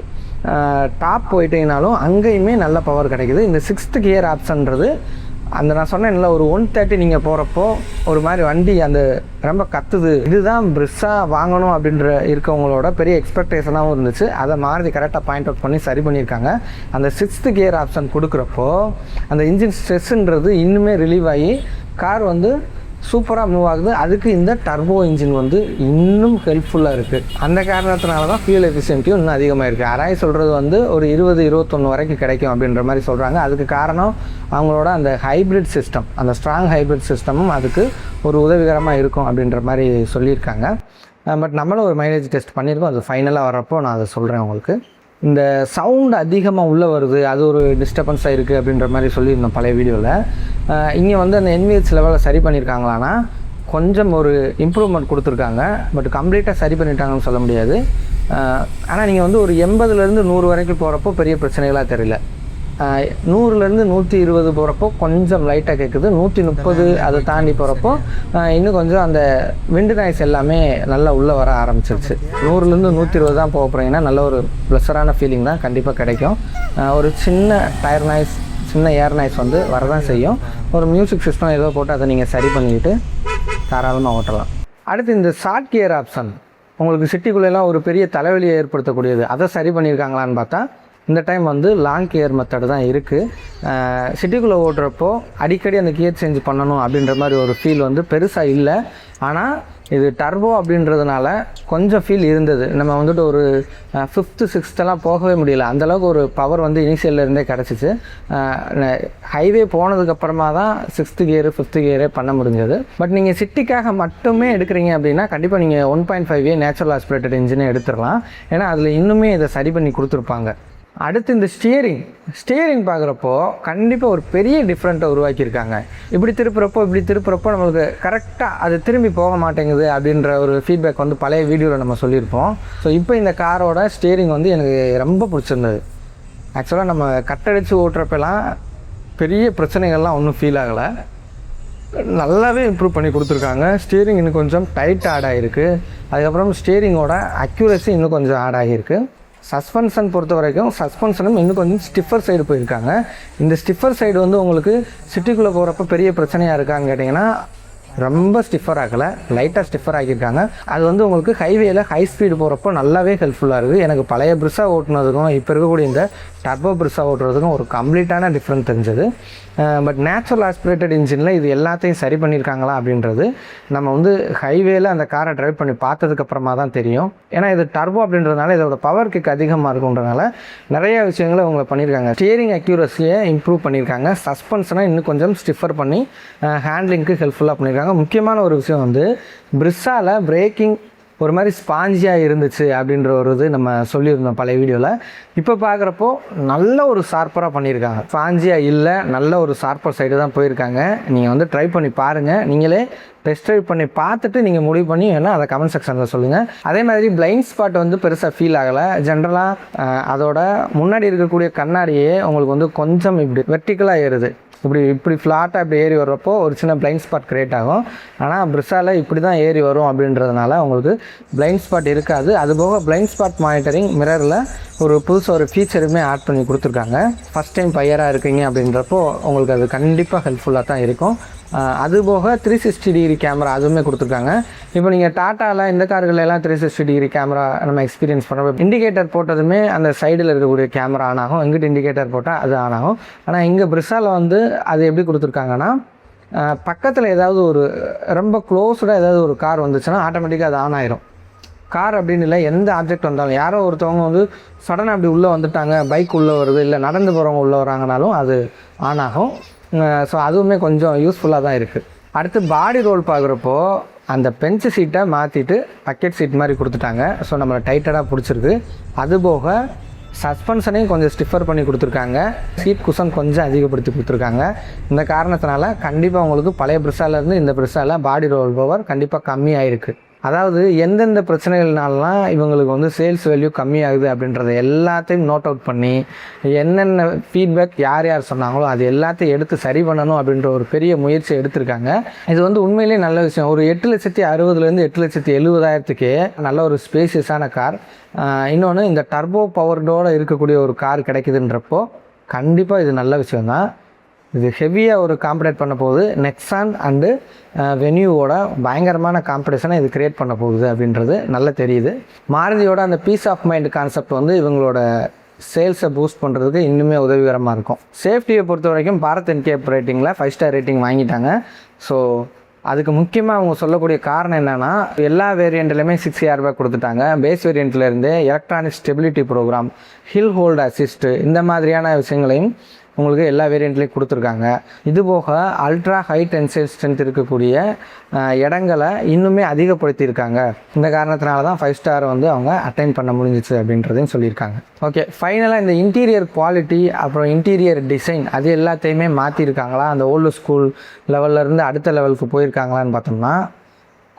டாப் போயிட்டீங்கனாலும் அங்கேயுமே நல்ல பவர் கிடைக்குது. இந்த 6th கியர் ஆப்ஷன்றது அந்த நான் சொன்னேன்ல, ஒரு 130 நீங்கள் போகிறப்போ ஒரு மாதிரி வண்டி அந்த ரொம்ப கத்துது. இதுதான் பிரிஸ்ஸாக வாங்கணும் அப்படின்ற இருக்கவங்களோட பெரிய எக்ஸ்பெக்டேஷனாகவும் இருந்துச்சு. அதை மாருதி கரெக்டாக பாயிண்ட் அவுட் பண்ணி சரி பண்ணியிருக்காங்க. அந்த 6th கியர் ஆப்ஷன் கொடுக்குறப்போ அந்த இன்ஜின் ஸ்ட்ரெஸ்ஸுன்றது இன்னுமே ரிலீவ் ஆகி கார் வந்து சூப்பராக மூவ் ஆகுது. அதுக்கு இந்த டர்போ இன்ஜின் வந்து இன்னும் ஹெல்ப்ஃபுல்லாக இருக்குது. அந்த காரணத்தினால தான் ஃபியூல் எஃபிஷியன்ட்டியும் இன்னும் அதிகமாக இருக்குது. அராய் சொல்கிறது வந்து ஒரு 20-21 வரைக்கும் கிடைக்கும் அப்படின்ற மாதிரி சொல்கிறாங்க. அதுக்கு காரணம் அவங்களோட அந்த ஹைப்ரிட் சிஸ்டம், அந்த ஸ்ட்ராங் ஹைப்ரிட் சிஸ்டமும் அதுக்கு ஒரு உதவிகரமாக இருக்கும் அப்படின்ற மாதிரி சொல்லியிருக்காங்க. பட் நம்மளும் ஒரு மைலேஜ் டெஸ்ட் பண்ணியிருக்கோம். அது ஃபைனலாக வரப்போ நான் அதை சொல்கிறேன் உங்களுக்கு. இந்த சவுண்டு அதிகமாக உள்ளே வருது, அது ஒரு டிஸ்டர்பன்ஸாக இருக்குது அப்படின்ற மாதிரி சொல்லியிருந்தோம் பழைய வீடியோவில். இங்கே வந்து அந்த என்விஹெச் லெவலில் சரி பண்ணியிருக்காங்களான்னா கொஞ்சம் ஒரு இம்ப்ரூவ்மெண்ட் கொடுத்துருக்காங்க. பட் கம்ப்ளீட்டாக சரி பண்ணிட்டாங்கன்னு சொல்ல முடியாது. ஆனால் நீங்கள் வந்து ஒரு 80லேருந்து 100 வரைக்கும் போகிறப்போ பெரிய பிரச்சனைகளாக தெரியல. 100லேருந்து 120 போகிறப்போ கொஞ்சம் லைட்டாக கேட்குது. 130 அதை தாண்டி போகிறப்போ இன்னும் கொஞ்சம் அந்த விண்டு நாய்ஸ் எல்லாமே நல்லா உள்ளே வர ஆரம்பிச்சிருச்சு. 100லேருந்து 120 தான் போக போகிறீங்கன்னா நல்ல ஒரு ப்ளஸரான ஃபீலிங் தான் கண்டிப்பாக கிடைக்கும். ஒரு சின்ன டயர் நாய்ஸ், சின்ன ஏர் நாய்ஸ் வந்து வரதான் செய்யும். ஒரு மியூசிக் சிஸ்டம் ஏதோ போட்டு அதை நீங்கள் சரி பண்ணிக்கிட்டு தாராளமாக ஓட்டலாம். அடுத்து இந்த ஷார்ட் கியர் ஆப்ஷன் உங்களுக்கு சிட்டிக்குள்ளெல்லாம் ஒரு பெரிய தலைவலியை ஏற்படுத்தக்கூடியது. அதை சரி பண்ணியிருக்காங்களான்னு பார்த்தா இந்த டைம் வந்து லாங் கியர் மெத்தட் தான் இருக்குது. சிட்டிக்குள்ளே ஓட்டுறப்போ அடிக்கடி அந்த கியர் சேஞ்ச் பண்ணணும் அப்படின்ற மாதிரி ஒரு ஃபீல் வந்து பெருசாக இல்லை. ஆனால் இது டர்போ அப்படின்றதுனால கொஞ்சம் ஃபீல் இருந்தது. நம்ம வந்துட்டு ஒரு 5th 6th போகவே முடியல. அந்தளவுக்கு ஒரு பவர் வந்து இனிஷியல்லேருந்தே கிடச்சிச்சு. ஹைவே போனதுக்கப்புறமா தான் 6th கியரு 5th கியரே பண்ண முடிஞ்சது. பட் நீங்கள் சிட்டிக்காக மட்டுமே எடுக்கிறீங்க அப்படின்னா கண்டிப்பாக நீங்கள் 1.5A நேச்சுரல் ஆஸ்பிரேட்டட் இன்ஜினே எடுத்துடலாம். ஏன்னா அதில் இன்னுமே இதை சரி பண்ணி கொடுத்துருப்பாங்க. அடுத்து இந்த ஸ்டியரிங் பார்க்குறப்போ கண்டிப்பாக ஒரு பெரிய டிஃப்ரெண்ட்டை உருவாக்கியிருக்காங்க. இப்படி திருப்புறப்போ நம்மளுக்கு கரெக்டாக அது திரும்பி போக மாட்டேங்குது அப்படின்ற ஒரு ஃபீட்பேக் வந்து பழைய வீடியோவில் நம்ம சொல்லியிருப்போம். ஸோ இப்போ இந்த காரோட ஸ்டியரிங் வந்து எனக்கு ரொம்ப பிடிச்சிருந்தது. ஆக்சுவலாக நம்ம கட்டடிச்சு ஓட்டுறப்பெல்லாம் பெரிய பிரச்சனைகள்லாம் ஒன்றும் ஃபீல் ஆகலை. நல்லாவே இம்ப்ரூவ் பண்ணி கொடுத்துருக்காங்க. ஸ்டியரிங் இன்னும் கொஞ்சம் டைட் ஆட் ஆகிருக்கு. அதுக்கப்புறம் ஸ்டியரிங்கோட அக்யூரசி இன்னும் கொஞ்சம் ஆட் ஆகியிருக்கு. சஸ்பென்ஷன் பொறுத்த வரைக்கும் சஸ்பென்ஷனும் இன்னும் கொஞ்சம் ஸ்டிஃபர் சைடு போயிருக்காங்க. இந்த ஸ்டிஃபர் சைடு வந்து உங்களுக்கு சிட்டிக்குள்ளே போகிறப்ப பெரிய பிரச்சனையாக இருக்கான்னு கேட்டிங்கன்னா ரொம்ப ஸ்டிஃபர் ஆகலை, லைட்டாக ஸ்டிஃபர் ஆகியிருக்காங்க. அது வந்து உங்களுக்கு ஹைவேயில் ஹை ஸ்பீடு போகிறப்போ நல்லாவே ஹெல்ப்ஃபுல்லாக இருக்குது. எனக்கு பழைய பிரிஸா ஓட்டுனதுக்கும் இப்போ இருக்கக்கூடிய இந்த டர்போ பிரிஸா ஓட்டுறதுக்கும் ஒரு கம்ப்ளீட்டான டிஃப்ரெண்ட் தெரிஞ்சது. பட் நேச்சுரல் ஆஸ்பிரேட்டட் இன்ஜினில் இது எல்லாத்தையும் சரி பண்ணியிருக்காங்களா அப்படின்றது நம்ம வந்து ஹைவேயில் அந்த காரை ட்ரைவ் பண்ணி பார்த்ததுக்கப்புறமா தான் தெரியும். ஏன்னா இது டர்போ அப்படின்றதுனால இதோட பவர் கிக் அதிகமாக இருக்குன்றதுனால நிறைய விஷயங்களை அவங்க பண்ணியிருக்காங்க. ஸ்டியரிங் அக்யூரஸியை இம்ப்ரூவ் பண்ணியிருக்காங்க. சஸ்பென்ஷனை இன்னும் கொஞ்சம் ஸ்டிஃபர் பண்ணி ஹேண்ட்லிங்க்கு ஹெல்ப்ஃபுல்லாக பண்ணியிருக்காங்க. முக்கியமான ஒரு விஷயம் வந்து பிரிஸாவில் பிரேக்கிங் ஒரு மாதிரி ஸ்பாஞ்சியாக இருந்துச்சு அப்படின்ற ஒரு இது நம்ம சொல்லியிருந்தோம் பழைய வீடியோவில். இப்போ பார்க்குறப்போ நல்ல ஒரு ஷார்ப்பராக பண்ணியிருக்காங்க. ஸ்பாஞ்சியாக இல்லை, நல்ல ஒரு ஷார்ப்பர் சைடு தான் போயிருக்காங்க. நீங்கள் வந்து ட்ரை பண்ணி பாருங்கள். நீங்களே டெஸ்ட் ட்ரைவ் பண்ணி பார்த்துட்டு நீங்கள் முடிவு பண்ணி வேணால் அதை கமெண்ட் செக்ஷனில் சொல்லுங்கள். அதே மாதிரி பிளைண்ட் ஸ்பாட் வந்து பெருசாக ஃபீல் ஆகலை. ஜென்ரலாக அதோட முன்னாடி இருக்கக்கூடிய கண்ணாடியே உங்களுக்கு வந்து கொஞ்சம் இப்படி வெர்டிக்கலாக ஏறுது. இப்படி ஃப்ளாட்டாக இப்படி ஏறி வர்றப்போ ஒரு சின்ன பிளைண்ட் ஸ்பாட் க்ரியேட் ஆகும். ஆனால் பிரிஸாவில் இப்படி தான் ஏறி வரும் அப்படின்றதுனால உங்களுக்கு பிளைண்ட் ஸ்பாட் இருக்காது. அதுபோக பிளைண்ட் ஸ்பாட் மானிட்டரிங் மிரரில் ஒரு புதுசாக ஒரு ஃபீச்சருமே ஆட் பண்ணி கொடுத்துருக்காங்க. ஃபஸ்ட் டைம் பையராக இருக்கீங்க அப்படின்றப்போ உங்களுக்கு அது கண்டிப்பாக ஹெல்ப்ஃபுல்லாக தான் இருக்கும். அதுபோக 360 டிகிரி கேமரா அதுவுமே கொடுத்துருக்காங்க. இப்போ நீங்கள் டாட்டாவில் இந்த கார்களெல்லாம் 360 டிகிரி கேமரா நம்ம எக்ஸ்பீரியன்ஸ் பண்ணுறோம். இண்டிகேட்டர் போட்டதுமே அந்த சைடில் இருக்கக்கூடிய கேமரா ஆன் ஆகும். எங்கிட்ட இண்டிகேட்டர் போட்டால் அது ஆன் ஆகும். ஆனால் இங்கே பிரிஸாவில் வந்து அது எப்படி கொடுத்துருக்காங்கன்னா பக்கத்தில் ஏதாவது ஒரு ரொம்ப க்ளோஸ்டாக ஏதாவது ஒரு கார் வந்துச்சுன்னா ஆட்டோமேட்டிக்காக அது ஆன் ஆயிரும். கார் அப்படின்னு இல்லை, எந்த ஆப்ஜெக்ட் வந்தாலும் யாரோ ஒருத்தவங்க வந்து சடனாக அப்படி உள்ளே வந்துட்டாங்க, பைக் உள்ளே வருது, இல்லை நடந்து போகிறவங்க உள்ளே வராங்கனாலும் அது ஆன் ஆகும். ஸோ அதுவுமே கொஞ்சம் யூஸ்ஃபுல்லாக தான் இருக்குது. அடுத்து பாடி ரோல் பார்க்குறப்போ அந்த பெஞ்ச் சீட்டை மாற்றிட்டு பக்கெட் சீட் மாதிரி கொடுத்துட்டாங்க. ஸோ நம்மளை டைட்டடாக பிடிச்சிருக்கு. அதுபோக சஸ்பென்ஷனையும் கொஞ்சம் ஸ்டிஃபர் பண்ணி கொடுத்துருக்காங்க. சீட் குஷன் கொஞ்சம் அதிகப்படுத்தி கொடுத்துருக்காங்க. இந்த காரணத்தினால கண்டிப்பாக உங்களுக்கு பழைய பிரிஸாலேருந்து இந்த பிரிஸால் பாடி ரோல் பவர் கண்டிப்பாக கம்மியாயிருக்கு. அதாவது எந்தெந்த பிரச்சனைகள்னாலாம் இவங்களுக்கு வந்து சேல்ஸ் வேல்யூ கம்மியாகுது அப்படின்றத எல்லாத்தையும் நோட் அவுட் பண்ணி என்னென்ன ஃபீட்பேக் யார் சொன்னாங்களோ அது எல்லாத்தையும் எடுத்து சரி பண்ணணும் அப்படின்ற ஒரு பெரிய முயற்சியை எடுத்திருக்காங்க. இது வந்து உண்மையிலேயே நல்ல விஷயம். ஒரு 8,60,000 8,70,000 நல்ல ஒரு ஸ்பேசியஸான கார். இன்னொன்று இந்த டர்போ பவர்டோடு இருக்கக்கூடிய ஒரு கார் கிடைக்குதுன்றப்போ கண்டிப்பாக இது நல்ல விஷயந்தான். இது ஹெவியாக ஒரு காம்படேட் பண்ண போகுது. நெக்ஸான் அண்டு வென்யூவோட பயங்கரமான காம்படிஷனை இது க்ரியேட் பண்ண போகுது அப்படின்றது நல்லா தெரியுது. மாருதியோட அந்த பீஸ் ஆஃப் மைண்ட் கான்செப்ட் வந்து இவங்களோட சேல்ஸை பூஸ்ட் பண்ணுறதுக்கு இன்னுமே உதவிகரமாக இருக்கும். சேஃப்டியை பொறுத்த வரைக்கும் பாரத் என்கேப் ரேட்டிங்கில் 5 ஸ்டார் ரேட்டிங் வாங்கிட்டாங்க. ஸோ அதுக்கு முக்கியமாக அவங்க சொல்லக்கூடிய காரணம் என்னென்னா, எல்லா வேரியண்ட்லையுமே 6 ஏர்பேக் கொடுத்துட்டாங்க. பேஸ் வேரியண்ட்லேருந்து electronic stability program, hill hold assist, இந்த மாதிரியான விஷயங்களையும் உங்களுக்கு எல்லா வேரியண்ட்லேயும் கொடுத்துருக்காங்க. இதுபோக அல்ட்ரா ஹை டென்சைல் ஸ்ட்ரென்த் இருக்கக்கூடிய இடங்களை இன்னுமே அதிகப்படுத்தியிருக்காங்க. இந்த காரணத்தினால தான் 5 ஸ்டார் வந்து அவங்க அட்டைன் பண்ண முடிஞ்சிச்சு அப்படின்றதையும் சொல்லியிருக்காங்க. ஓகே, ஃபைனலாக இந்த இன்டீரியர் குவாலிட்டி அப்புறம் இன்டீரியர் டிசைன் அது எல்லாத்தையுமே மாற்றிருக்காங்களா, அந்த ஓல்டு ஸ்கூல் லெவல்லேருந்து அடுத்த லெவலுக்கு போயிருக்காங்களான்னு பார்த்தோம்னா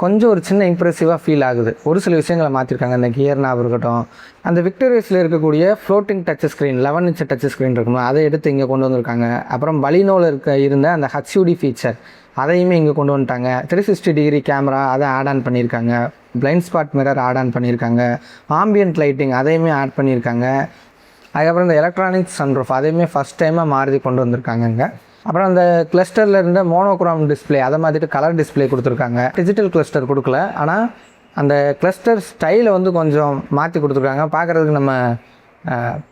கொஞ்சம் ஒரு சின்ன இம்ப்ரெசிவாக ஃபீல் ஆகுது. ஒரு சில விஷயங்களை மாற்றிருக்காங்க. அந்த கியர் நாப் இருக்கட்டும், அந்த விக்டோரியஸில் இருக்கக்கூடிய floating touch screen 11 inch touch screen இருக்கணும், அதை எடுத்து இங்கே கொண்டு வந்திருக்காங்க. அப்புறம் பலினோவில் இருந்த அந்த HUD ஃபீச்சர் அதையுமே இங்கே கொண்டு வந்துட்டாங்க. 360 டிகிரி கேமரா அதை ஆட் ஆன் பண்ணியிருக்காங்க. Blind spot mirror add on பண்ணியிருக்காங்க. ஆம்பியன்ட் லைட்டிங் அதையுமே ஆட் பண்ணியிருக்காங்க. அதுக்கப்புறம் இந்த எலக்ட்ரானிக் சன்ரூஃப் அதையுமே ஃபஸ்ட் டைமாக மாறுதி கொண்டு வந்திருக்காங்க இங்கே. அப்புறம் அந்த கிளஸ்டரில் இருந்த மோனோக்ரோம் டிஸ்பிளே அதை மாற்றிட்டு கலர் டிஸ்பிளே கொடுத்துருக்காங்க. டிஜிட்டல் கிளஸ்டர் கொடுக்கல, ஆனால் அந்த கிளஸ்டர் ஸ்டைலை வந்து கொஞ்சம் மாற்றி கொடுத்துருக்காங்க. பார்க்குறதுக்கு நம்ம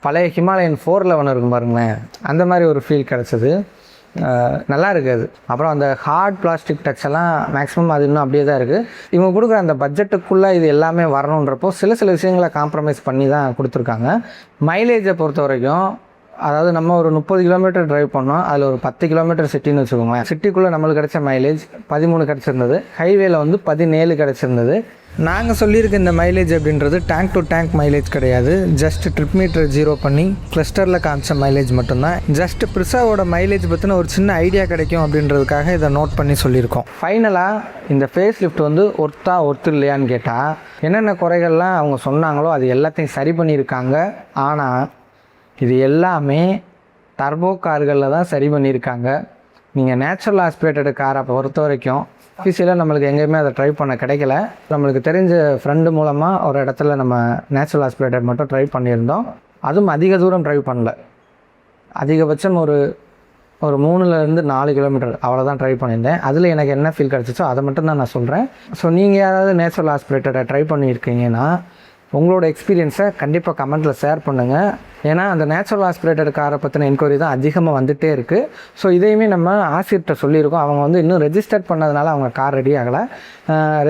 பழைய ஹிமாலயன் 411 இருக்கும் பாருங்களேன், அந்த மாதிரி ஒரு ஃபீல் கிடச்சிது. நல்லா இருக்குது. அப்புறம் அந்த ஹார்ட் பிளாஸ்டிக் டச் எல்லாம் மேக்ஸிமம் அது இன்னும் அப்படியே தான் இருக்குது. இவங்க கொடுக்குற அந்த பட்ஜெட்டுக்குள்ளே இது எல்லாமே வரணுன்றப்போ சில விஷயங்களை காம்ப்ரமைஸ் பண்ணி தான் கொடுத்துருக்காங்க. மைலேஜை பொறுத்த வரைக்கும், அதாவது நம்ம ஒரு 30 கிலோமீட்டர் ட்ரைவ் பண்ணோம், அதில் ஒரு 10 கிலோமீட்டர் சிட்டின்னு வச்சுக்கோங்களேன். சிட்டிக்குள்ளே நம்மளுக்கு கிடைச்ச மைலேஜ் 13 கிடச்சிருந்தது, ஹைவேல வந்து 17 கிடச்சிருந்தது. நாங்கள் சொல்லியிருக்க இந்த மைலேஜ் அப்படின்றது டேங்க் டு டேங்க் மைலேஜ் கிடையாது. ஜஸ்ட் ட்ரிப் மீட்டர் 0 பண்ணி கிளஸ்டரில் காமிச்ச மைலேஜ் மட்டும்தான். ஜஸ்ட் பிரிசாவோட மைலேஜ் பற்றின ஒரு சின்ன ஐடியா கிடைக்கும் அப்படின்றதுக்காக இதை நோட் பண்ணி சொல்லியிருக்கோம். ஃபைனலாக இந்த ஃபேஸ் லிஃப்ட் வந்து ஒர்த்து இல்லையான்னு கேட்டால், என்னென்ன குறைகள்லாம் அவங்க சொன்னாங்களோ அது எல்லாத்தையும் சரி பண்ணியிருக்காங்க. ஆனால் இது எல்லாமே டர்போ கார்களில் தான் சரி பண்ணியிருக்காங்க. நீங்கள் நேச்சுரல் ஆஸ்பிரேட்டட் காரை பொறுத்த வரைக்கும் ஆஃபீஸில் நம்மளுக்கு எங்கேயுமே அதை ட்ரை பண்ண கிடைக்கல. நம்மளுக்கு தெரிஞ்ச ஃப்ரெண்டு மூலமாக ஒரு இடத்துல நம்ம நேச்சுரல் ஆஸ்பிரேட்டட் மட்டும் ட்ரை பண்ணியிருந்தோம். அதுவும் அதிக தூரம் ட்ரைவ் பண்ணல, அதிகபட்சம் ஒரு 3-4 கிலோமீட்டர் அவ்வளோதான் ட்ரை பண்ணியிருந்தேன். அதில் எனக்கு என்ன ஃபீல் கிடச்சிச்சோ அதை மட்டும் தான் நான் சொல்கிறேன். ஸோ நீங்கள் யாராவது நேச்சுரல் ஆஸ்பிரேட்டரை ட்ரை பண்ணியிருக்கீங்கன்னா உங்களோட எக்ஸ்பீரியன்ஸை கண்டிப்பாக கமெண்ட்டில் ஷேர் பண்ணுங்கள். ஏன்னா அந்த நேச்சுரல் ஆஸ்பிரேட்டட் காரை பற்றின என்கொயரி தான் அதிகமாக வந்துகிட்டே இருக்குது. ஸோ இதையுமே நம்ம ஆசிர்கிட்ட சொல்லியிருக்கோம். அவங்க வந்து இன்னும் ரெஜிஸ்டர் பண்ணதுனால அவங்க கார் ரெடி ஆகலை.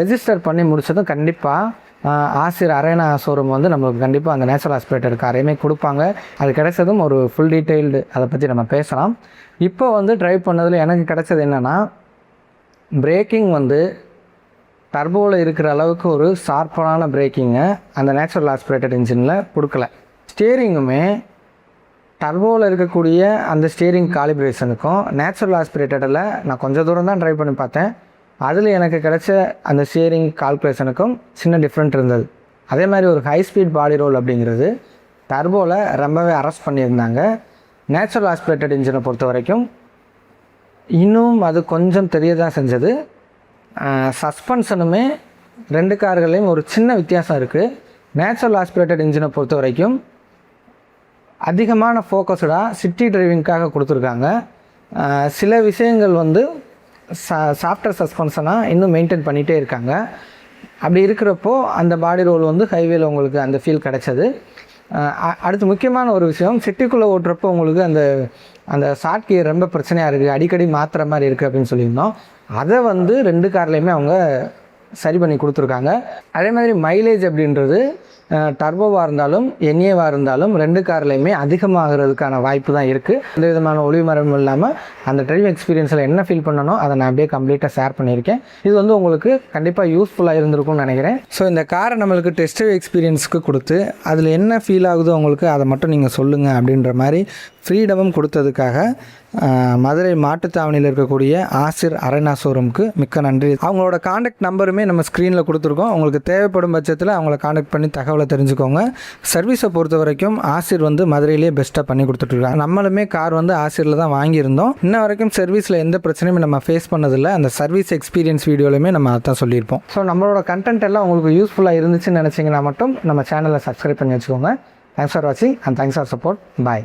ரெஜிஸ்டர் பண்ணி முடித்ததும் கண்டிப்பாக ஆசிர் அரேனா ஷோரூம் வந்து நம்மளுக்கு கண்டிப்பாக அந்த நேச்சுரல் ஆஸ்பிரேட்டட் காரையுமே கொடுப்பாங்க. அது கிடைச்சதும் ஒரு ஃபுல் டீட்டெயில்டு அதை பற்றி நம்ம பேசலாம். இப்போ வந்து ட்ரைவ் பண்ணதில் எனக்கு கிடைச்சது என்னென்னா, பிரேக்கிங் வந்து டர்போவில் இருக்கிற அளவுக்கு ஒரு ஷார்ப்பான பிரேக்கிங்கை அந்த நேச்சுரல் ஆஸ்பிரேட்டட் இன்ஜினில் கொடுக்கல. ஸ்டியரிங்குமே டர்போவில் இருக்கக்கூடிய அந்த ஸ்டியரிங் காலிப்ரேஷனுக்கும் நேச்சுரல் ஆஸ்பிரேட்டடில் நான் கொஞ்சம் தூரம் தான் ட்ரைவ் பண்ணி பார்த்தேன், அதில் எனக்கு கிடைச்ச அந்த ஸ்டியரிங் கால்குலேஷனுக்கும் சின்ன டிஃப்ரெண்ட் இருந்தது. அதே மாதிரி ஒரு ஹை ஸ்பீட் பாடி ரோல் அப்படிங்கிறது டர்போவில் ரொம்பவே அரெஸ்ட் பண்ணியிருந்தாங்க. நேச்சுரல் ஆஸ்பிரேட்டட் இன்ஜினை பொறுத்த வரைக்கும் இன்னும் அது கொஞ்சம் தெரிய தான் செஞ்சது. சஸ்பென்ஷனுமே 2 கார்களையும் ஒரு சின்ன வித்தியாசம் இருக்குது. நேச்சுரல் ஆஸ்பிரேட்டட் இன்ஜினை பொறுத்த வரைக்கும் அதிகமான ஃபோக்கஸ்டாக சிட்டி டிரைவிங்காக கொடுத்துருக்காங்க. சில விஷயங்கள் வந்து சாஃப்ட்வேர் சஸ்பென்ஷனாக இன்னும் மெயின்டைன் பண்ணிகிட்டே இருக்காங்க. அப்படி இருக்கிறப்போ அந்த பாடி ரோல் வந்து ஹைவேல உங்களுக்கு அந்த ஃபீல் கிடைச்சது. அடுத்து முக்கியமான ஒரு விஷயம், சிட்டிக்குள்ளே ஓட்டுறப்போ உங்களுக்கு அந்த ஷார்ட் கியர் ரொம்ப பிரச்சனையாக இருக்குது, அடிக்கடி மாற்றுற மாதிரி இருக்குது அப்படின்னு சொல்லியிருந்தோம். அதை வந்து 2 கார்லேயுமே அவங்க சரி பண்ணி கொடுத்துருக்காங்க. அதே மாதிரி மைலேஜ் அப்படின்றது டர்போவாக இருந்தாலும் என்ஏவாக இருந்தாலும் 2 கார்லேயுமே அதிகமாகிறதுக்கான வாய்ப்பு தான் இருக்குது. எந்த விதமான ஒளிவு மறைவும் இல்லாமல் அந்த டிரைவிங் எக்ஸ்பீரியன்ஸில் என்ன ஃபீல் பண்ணணும் அதை நான் அப்படியே கம்ப்ளீட்டாக ஷேர் பண்ணியிருக்கேன். இது வந்து உங்களுக்கு கண்டிப்பாக யூஸ்ஃபுல்லாக இருந்திருக்கும்னு நினைக்கிறேன். ஸோ இந்த காரை நம்மளுக்கு டெஸ்ட் ட்ரைவ் எக்ஸ்பீரியன்ஸுக்கு கொடுத்து அதில் என்ன ஃபீல் ஆகுதோ உங்களுக்கு அதை மட்டும் நீங்கள் சொல்லுங்கள் அப்படின்ற மாதிரி ஃப்ரீடமும் கொடுத்ததுக்காக மதுரை மாட்டுத்தாவணியில் இருக்கக்கூடிய ஆசிர் அரேனா ஷோரூமுக்கு மிக்க நன்றி. அவங்களோட காண்டாக்ட் நம்பருமே நம்ம ஸ்க்ரீனில் கொடுத்துருக்கோம். உங்களுக்கு தேவைப்படும் பட்சத்தில் அவங்கள காண்டாக்ட் பண்ணி தகவலை தெரிஞ்சுக்கோங்க. சர்வீஸை பொறுத்த வரைக்கும் ஆசிர் வந்து மதுரையிலேயே பெஸ்ட்டாக பண்ணி கொடுத்துட்ருக்காங்க. நம்மளுமே கார் வந்து ஆசிரில் தான் வாங்கியிருந்தோம். இன்ன வரைக்கும் சர்வீஸில் எந்த பிரச்சனையும் நம்ம ஃபேஸ் பண்ணதில்லை. அந்த சர்வீஸ் எக்ஸ்பீரியன்ஸ் வீடியோலையுமே நம்ம அதான் சொல்லியிருப்போம். ஸோ நம்மளோட கண்டென்ட் எல்லாம் உங்களுக்கு யூஸ்ஃபுல்லாக இருந்துச்சுன்னு நினச்சிங்கன்னா மட்டும் நம்ம சேனலை சப்ஸ்கிரைப் பண்ணி வச்சுக்கோங்க. தேங்க்ஸ் ஃபார் வாட்சிங் and thanks for support. Bye.